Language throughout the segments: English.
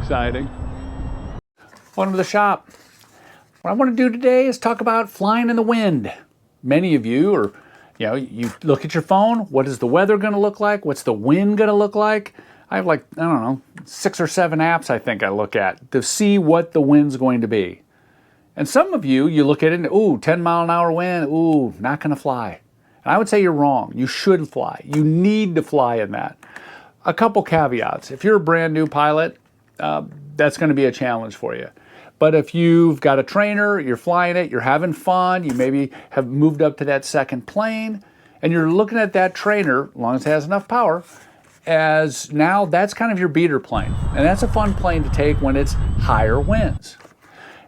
exciting. Welcome to the shop. What I want to do today is talk about flying in the wind. Many of you are, you look at your phone. What is the weather going to look like? What's the wind going to look like? I have 6 or 7 apps I think I look at to see what the wind's going to be. And some of you look at it and, ooh, 10-mile-an-hour wind, ooh, not going to fly. And I would say you're wrong. You should fly. You need to fly in that. A couple caveats. If you're a brand new pilot, that's going to be a challenge for you. But if you've got a trainer, you're flying it, you're having fun, you maybe have moved up to that second plane, and you're looking at that trainer, as long as it has enough power, as now that's kind of your beater plane. And that's a fun plane to take when it's higher winds.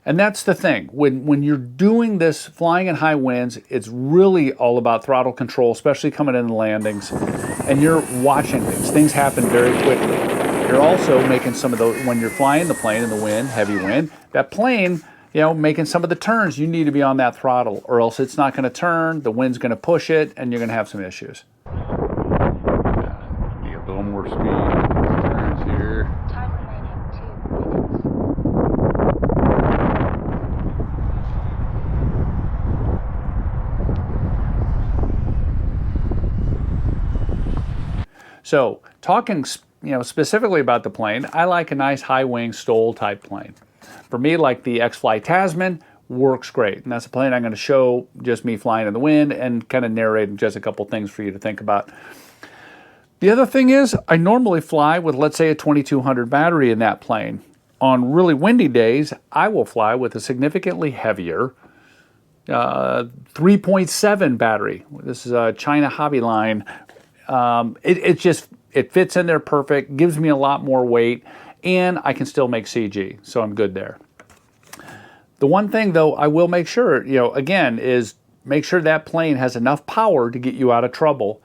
And that's the thing. When you're doing this flying in high winds, it's really all about throttle control, especially coming in the landings. And you're watching things. Things happen very quickly. You're also making some of those, when you're flying the plane in the wind, heavy wind, that plane, making some of the turns, you need to be on that throttle, or else it's not going to turn, the wind's going to push it, and you're going to have some issues. Be a little more speed on the turns here. Time remaining 2 minutes. So, talking specifically about the plane, I like a nice high-wing STOL type plane. For me, like the X-Fly Tasman, works great. And that's a plane I'm going to show just me flying in the wind and kind of narrate just a couple things for you to think about. The other thing is, I normally fly with, let's say, a 2200 battery in that plane. On really windy days, I will fly with a significantly heavier 3.7 battery. This is a China Hobby Line. It fits in there perfect, gives me a lot more weight, and I can still make CG, so I'm good there. The one thing, though, I will make sure, again, is make sure that plane has enough power to get you out of trouble.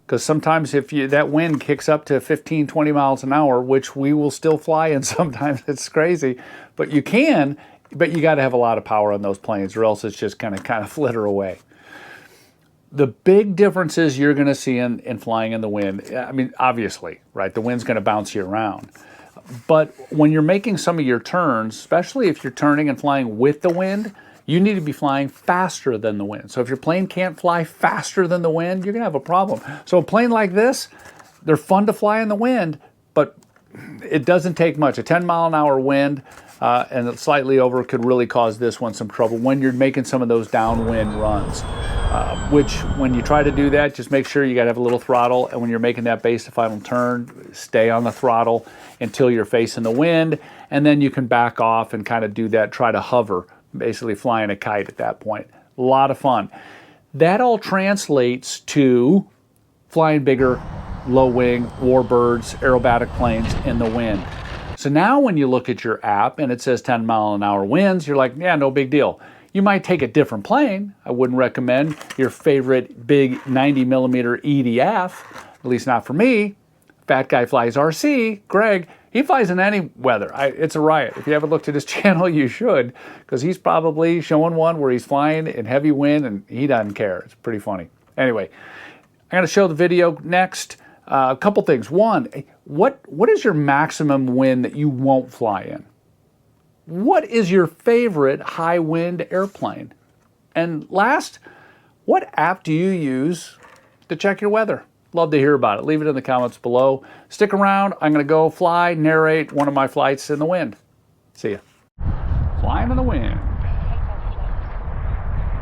Because sometimes if that wind kicks up to 15, 20 miles an hour, which we will still fly in sometimes, it's crazy, but you can. But you got to have a lot of power on those planes, or else it's just kind of flitter away. The big differences you're going to see in flying in the wind, I mean, obviously, right? The wind's going to bounce you around. But when you're making some of your turns, especially if you're turning and flying with the wind, you need to be flying faster than the wind. So if your plane can't fly faster than the wind, you're going to have a problem. So a plane like this, they're fun to fly in the wind, but it doesn't take much. A 10-mile-an-hour wind and slightly over could really cause this one some trouble when you're making some of those downwind runs. Which, when you try to do that, just make sure you got to have a little throttle. And when you're making that base to final turn, stay on the throttle until you're facing the wind. And then you can back off and kind of do that, try to hover, basically flying a kite at that point. A lot of fun. That all translates to flying bigger, low-wing, warbirds, aerobatic planes in the wind. So now when you look at your app and it says 10-mile-an-hour winds, you're like, yeah, no big deal. You might take a different plane. I wouldn't recommend your favorite big 90mm EDF, at least not for me. Fat Guy Flies RC, Greg, he flies in any weather. It's a riot. If you haven't looked at his channel, you should, because he's probably showing one where he's flying in heavy wind and he doesn't care. It's pretty funny. Anyway, I'm going to show the video next. A couple things. One, what is your maximum wind that you won't fly in? What is your favorite high wind airplane? And last, what app do you use to check your weather? Love to hear about it. Leave it in the comments below. Stick around. I'm going to go fly, narrate one of my flights in the wind. See ya. Flying in the wind.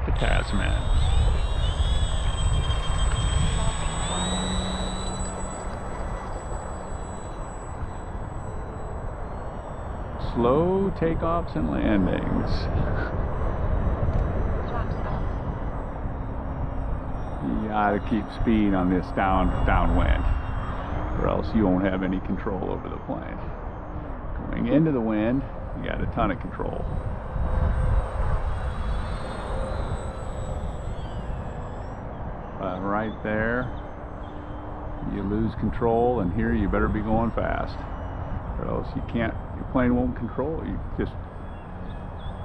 The Tasman. Slow takeoffs and landings. You gotta keep speed on this downwind, or else you won't have any control over the plane. Going into the wind, you got a ton of control. But right there, you lose control, and here you better be going fast, or else you can't. Your plane won't control. You just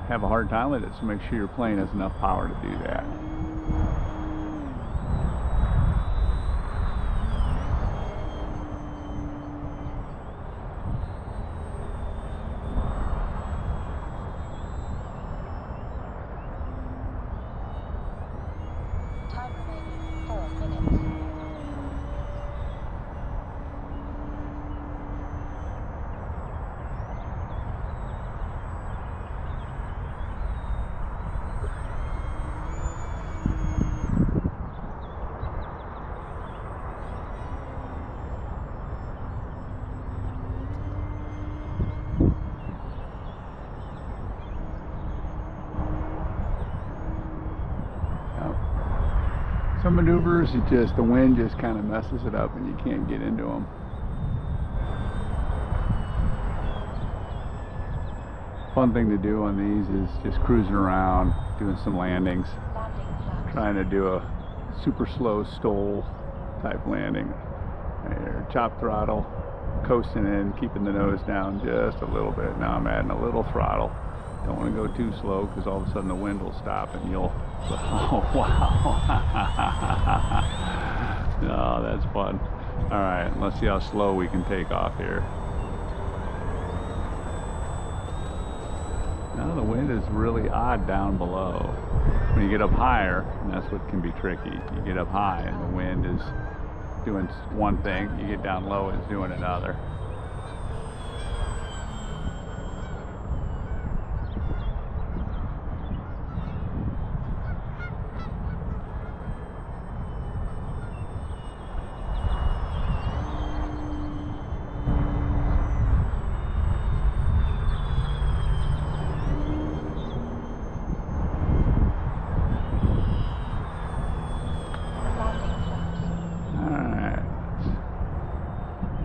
have a hard time with it. So make sure your plane has enough power to do that. Some maneuvers, the wind just kind of messes it up and you can't get into them. Fun thing to do on these is just cruising around, doing some landings, trying to do a super slow stall type landing. There, chop throttle, coasting in, keeping the nose down just a little bit. Now I'm adding a little throttle. Don't want to go too slow because all of a sudden the wind will stop and you'll, oh wow. Oh, that's fun. All right, let's see how slow we can take off here. Now the wind is really odd down below. When you get up higher, and that's what can be tricky. You get up high and the wind is doing one thing, you get down low, it's doing another.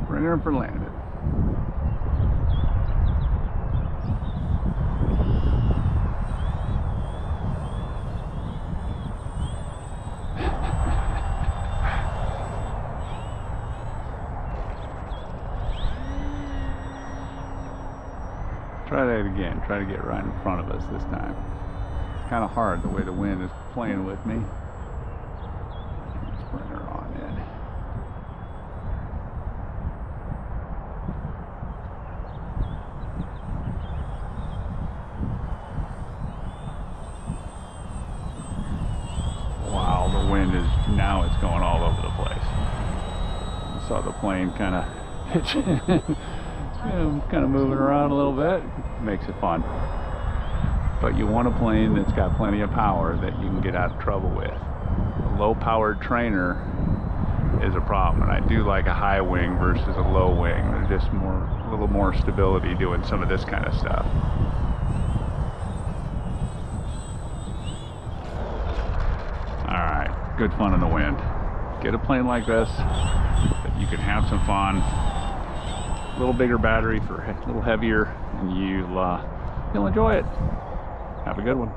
Bring her for landing. Try that again. Try to get right in front of us this time. It's kind of hard the way the wind is playing with me. Let's bring her on in. Wind is now, it's going all over the place. I saw the plane kind of pitching, kind of moving around a little bit. Makes it fun. But you want a plane that's got plenty of power that you can get out of trouble with. A low-powered trainer is a problem, and I do like a high wing versus a low wing. There's just a little more stability doing some of this kind of stuff. Good fun in the wind. Get a plane like this that you can have some fun. A little bigger battery for a little heavier, and you'll enjoy it. Have a good one.